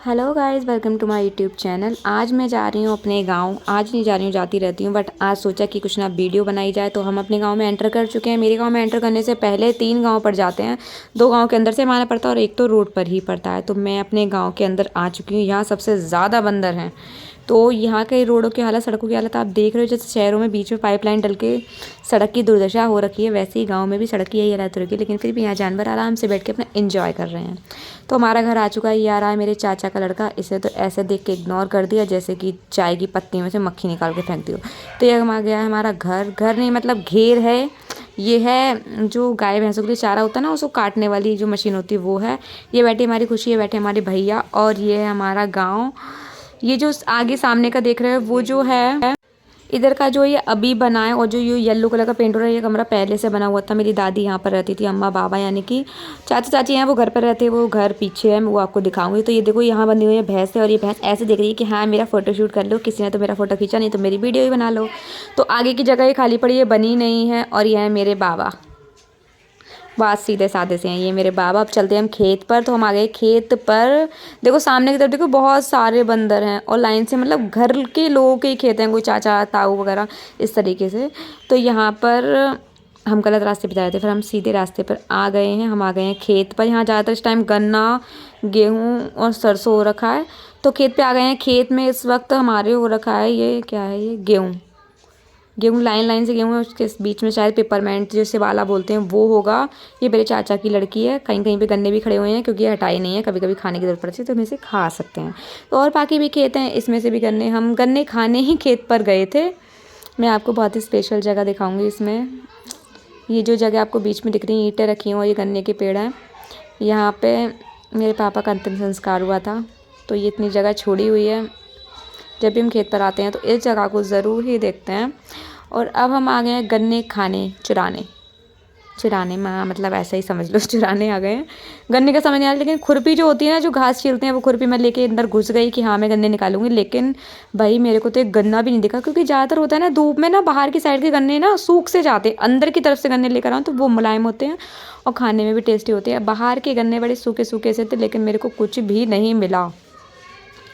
Hello guys, welcome to my YouTube channel. आज मैं जा रही हूँ अपने गांव। आज नहीं जा रही हूँ, जाती रहती हूँ, बट आज सोचा कि कुछ ना वीडियो बनाई जाए। तो हम अपने गांव में एंटर कर चुके हैं। मेरे गांव में एंटर करने से पहले 3 गांव पड़ जाते हैं। 2 गांव के अंदर से हमारा पड़ता है और एक तो रोड पर ही पड़ता है। तो मैं अपने गाँव के अंदर आ चुकी हूँ। यहाँ सबसे ज़्यादा बंदर हैं। तो यहाँ के रोडों की हालत, सड़कों की हालत आप देख रहे हो। जैसे शहरों में बीच में पाइपलाइन डल के सड़क की दुर्दशा हो रखी है, वैसे ही गांव में भी सड़क की यही हालत हो रखी है। लेकिन फिर भी यहाँ जानवर आराम से बैठ के अपना एंजॉय कर रहे हैं। तो हमारा घर आ चुका है। ये आ रहा है मेरे चाचा का लड़का। इसे तो ऐसे देख के इग्नोर कर दिया जैसे कि चाय की पत्ती में से मक्खी निकाल के फेंक दियो। तो ये आ गया है हमारा घर। घर नहीं मतलब घेर है। ये है जो गाय भैंसों के लिए चारा होता है ना, उसको काटने वाली जो मशीन होती है वो है। ये बैठी हमारी खुशी, है बैठे हमारे भैया, और ये है हमारा गाँव। ये जो आगे सामने का देख रहे हो वो जो है इधर का, जो ये अभी बना है, और जो ये येलो कलर का पेंट हो रहा है, ये कमरा पहले से बना हुआ था। मेरी दादी यहाँ पर रहती थी, अम्मा बाबा यानी कि चाचा चाची हैं, वो घर पर रहते हैं। वो घर पीछे है, मैं वो आपको दिखाऊंगी। तो ये देखो, यहाँ बंधी हुई है भैंस है, और ये भैंस ऐसे देख रही है कि हाँ मेरा फोटो शूट कर लो। किसी ने तो मेरा फोटो खींचा, नहीं तो मेरी वीडियो ही बना लो। तो आगे की जगह ये खाली पड़ी है, बनी नहीं है। और ये है मेरे बाबा। बात सीधे साधे से हैं ये मेरे बाबा। अब चलते हैं हम खेत पर। तो हम आ गए खेत पर। देखो सामने की तरफ देखो, बहुत सारे बंदर हैं और लाइन से, मतलब घर के लोगों के ही खेत हैं, कोई चाचा ताऊ वगैरह इस तरीके से। तो यहाँ पर हम गलत रास्ते पर जा रहे थे, फिर हम सीधे रास्ते पर आ गए हैं। हम आ गए हैं खेत पर। यहाँ ज़्यादातर इस टाइम गन्ना, गेहूँ और सरसों हो रखा है। तो खेत पे आ गए हैं। खेत में इस वक्त हमारे हो रखा है, ये क्या है, ये गेहूँ। गेहूँ लाइन लाइन से गेहूँ है, उसके बीच में शायद पेपरमेंट जैसे वाला बोलते हैं वो होगा। ये मेरे चाचा की लड़की है। कहीं कहीं पे गन्ने भी खड़े हुए हैं, क्योंकि ये हटाए नहीं है। कभी कभी खाने की जरूरत पड़ती है तो हम इसे खा सकते हैं। तो और बाकी भी खेत हैं, इसमें से भी गन्ने, हम गन्ने खाने ही खेत पर गए थे। मैं आपको बहुत ही स्पेशल जगह दिखाऊंगी इसमें। ये जो जगह आपको बीच में दिख रही है, ईंटें रखी हैं और ये गन्ने के पेड़ हैं। यहाँ पे मेरे पापा का अंतिम संस्कार हुआ था, तो ये इतनी जगह छोड़ी हुई है। जब भी हम खेत पर आते हैं तो इस जगह को ज़रूर ही देखते हैं। और अब हम आ गए हैं गन्ने खाने, चुराने। चुराने में मतलब ऐसा ही समझ लो, चुराने आ गए हैं। गन्ने का समझ नहीं आ रहा, लेकिन खुरपी जो होती है ना, जो घास छीलते हैं, वो खुरपी मैं लेके अंदर घुस गई कि हाँ मैं गन्ने निकालूंगी। लेकिन भाई मेरे को तो एक गन्ना भी नहीं दिखा, क्योंकि ज़्यादातर होता है ना धूप में ना, बाहर की साइड के गन्ने ना सूख से जाते हैं। अंदर की तरफ से गन्ने लेकर आऊँ तो वो मुलायम होते हैं और खाने में भी टेस्टी होते हैं। बाहर के गन्ने बड़े सूखे सूखे से थे, लेकिन मेरे को कुछ भी नहीं मिला।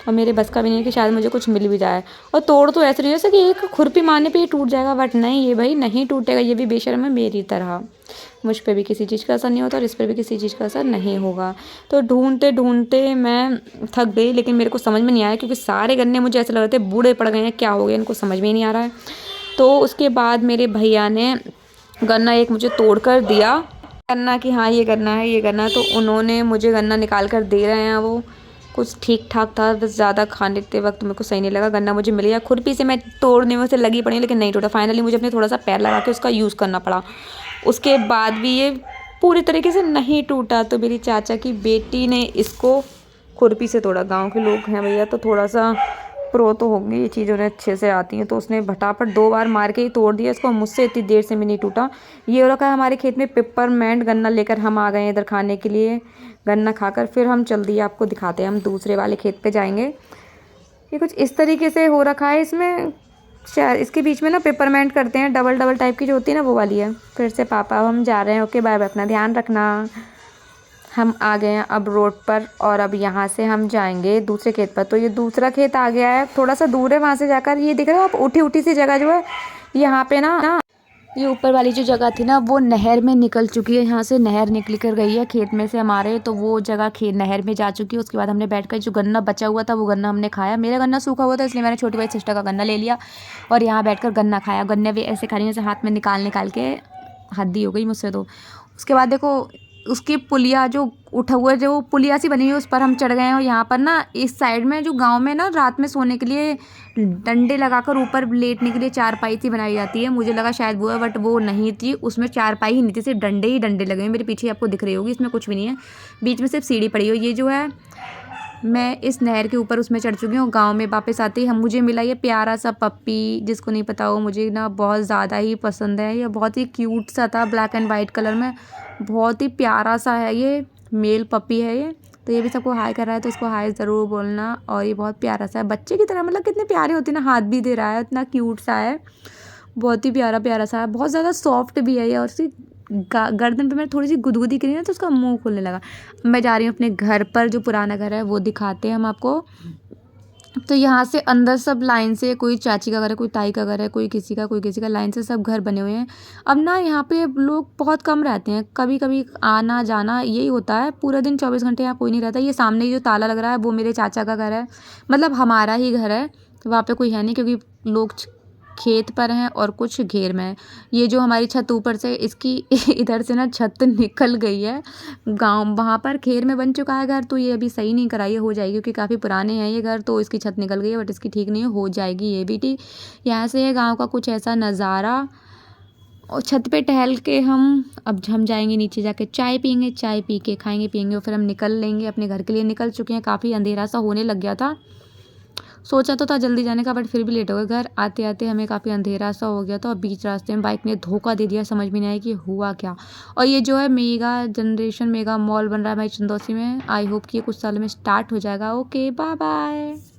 और मेरे बस का भी नहीं है कि शायद मुझे कुछ मिल भी जाए। और तोड़ तो ऐसे नहीं जैसे कि एक खुरपी मारने पे ही टूट जाएगा, बट नहीं, ये भाई नहीं टूटेगा। ये भी बेशर्म है मेरी तरह। मुझ पे भी किसी चीज़ का असर नहीं होता और इस पर भी किसी चीज़ का असर नहीं होगा। तो ढूंढते ढूंढते मैं थक गई, लेकिन मेरे को समझ में नहीं आया, क्योंकि सारे गन्ने मुझे ऐसे लग रहे थे बूढ़े पड़ गए हैं, क्या हो गया इनको, समझ में ही नहीं आ रहा है। तो उसके बाद मेरे भैया ने गन्ना एक मुझे तोड़ कर दिया। गन्ना कि हाँ ये गन्ना है, ये गन्ना। तो उन्होंने मुझे गन्ना निकाल कर दे रहे हैं। वो कुछ ठीक ठाक था, बस ज़्यादा खाने के वक्त मेरे को सही नहीं लगा। गन्ना मुझे मिल गया, खुरपी से मैं तोड़ने में से लगी पड़ी, लेकिन नहीं टूटा। फाइनली मुझे अपने थोड़ा सा पैर लगा के उसका यूज़ करना पड़ा। उसके बाद भी ये पूरी तरीके से नहीं टूटा। तो मेरी चाचा की बेटी ने इसको खुरपी से तोड़ा। गांव के लोग हैं भैया तो थोड़ा सा प्रो तो होंगे, ये चीज़ उन्हें अच्छे से आती हैं। तो उसने फटाफट 2 बार मार के ही तोड़ दिया इसको। मुझसे इतनी देर से भी नहीं टूटा। ये हो रखा है हमारे खेत में पेपरमेंट गन्ना। लेकर हम आ गए हैं इधर खाने के लिए। गन्ना खाकर फिर हम चल दिए, आपको दिखाते हैं। हम दूसरे वाले खेत पे जाएंगे। ये कुछ इस तरीके से हो रखा है। इसमें शायद इसके बीच में ना पेपरमेंट करते हैं, डबल डबल टाइप की जो होती है ना, वो वाली है। फिर से पापा, अब हम जा रहे हैं। ओके बाय बाय, अपना ध्यान रखना। हम आ गए हैं अब रोड पर, और अब यहाँ से हम जाएंगे दूसरे खेत पर। तो ये दूसरा खेत आ गया है, थोड़ा सा दूर है। वहाँ से जाकर ये दिख रहा है आप, उठी उठी सी जगह जो है, यहाँ पे ना ये ऊपर वाली जो जगह थी ना, वो नहर में निकल चुकी है। यहाँ से नहर निकल कर गई है खेत में से हमारे। तो वो जगह नहर में जा चुकी है। उसके बाद हमने बैठकर जो गन्ना बचा हुआ था वो गन्ना हमने खाया। मेरा गन्ना सूखा हुआ था, इसलिए मैंने छोटी भाई सिस्टर का गन्ना ले लिया और यहाँ बैठकर गन्ना खाया। गन्ने भी ऐसे खा रही, जैसे हाथ में निकाल निकाल के हद्दी हो गई मुझसे तो। उसके बाद देखो, उसकी पुलिया जो उठा हुआ, जो पुलिया सी बनी हुई, उस पर हम चढ़ गए हैं। और यहाँ पर ना इस साइड में जो गांव में ना रात में सोने के लिए डंडे लगाकर ऊपर लेटने के लिए चारपाई सी बनाई जाती है। मुझे लगा शायद वो है, बट वो नहीं थी। उसमें चारपाई ही नहीं थी, सिर्फ डंडे ही डंडे लगे हुए। मेरे पीछे आपको दिख रही होगी, इसमें कुछ भी नहीं है। बीच में सिर्फ सीढ़ी पड़ी हुई। ये जो है, मैं इस नहर के ऊपर उसमें चढ़ चुकी हूँ। गांव में वापस आते ही हम मुझे मिला ये प्यारा सा पप्पी। जिसको नहीं पता हो, मुझे ना बहुत ज़्यादा ही पसंद है। ये बहुत ही क्यूट सा था, ब्लैक एंड वाइट कलर में। बहुत ही प्यारा सा है, ये मेल पप्पी है ये। तो ये भी सबको हाय कर रहा है, तो इसको हाय ज़रूर बोलना। और ये बहुत प्यारा सा है, बच्चे की तरह, मतलब कितने प्यारे होते हैं ना, हाथ भी दे रहा है, इतना क्यूट सा है। बहुत ही प्यारा प्यारा सा है, बहुत ज़्यादा सॉफ्ट भी है ये। और इसकी गर्दन पे मैंने थोड़ी सी गुदगुदी करी ना तो उसका मुंह खुलने लगा। मैं जा रही हूँ अपने घर पर, जो पुराना घर है वो दिखाते हैं हम आपको। तो यहाँ से अंदर सब लाइन से, कोई चाची का घर है, कोई ताई का घर है, कोई किसी का, लाइन से सब घर बने हुए हैं। अब ना यहाँ पे लोग बहुत कम रहते हैं, कभी कभी आना जाना यही होता है, पूरे दिन 24 घंटे यहाँ कोई नहीं रहता। ये सामने जो ताला लग रहा है वो मेरे चाचा का घर है, मतलब हमारा ही घर है, वहाँ पे कोई है नहीं क्योंकि लोग खेत पर हैं और कुछ घेर में है। ये जो हमारी छत ऊपर से, इसकी इधर से ना छत निकल गई है, गांव वहाँ पर खेर में बन चुका है घर, तो ये अभी सही नहीं कराई है, हो जाएगी क्योंकि काफ़ी पुराने हैं ये घर, तो इसकी छत निकल गई है, बट इसकी ठीक नहीं हो जाएगी ये भी ठीक। यहाँ से है गाँव का कुछ ऐसा नज़ारा। और छत पे टहल के हम जाएंगे नीचे, जाके चाय पियेंगे, चाय पी के खाएंगे पियेंगे और फिर हम निकल लेंगे अपने घर के लिए। निकल चुके हैं, काफ़ी अंधेरा सा होने लग गया था, सोचा तो था जल्दी जाने का, बट फिर भी लेट हो गए। घर आते आते हमें काफ़ी अंधेरा सा हो गया था और बीच रास्ते में बाइक ने धोखा दे दिया, समझ में नहीं आया कि हुआ क्या। और ये जो है मेगा जनरेशन मेगा मॉल बन रहा है हमारी चंदौसी में, आई होप कि ये कुछ सालों में स्टार्ट हो जाएगा। Okay, bye bye.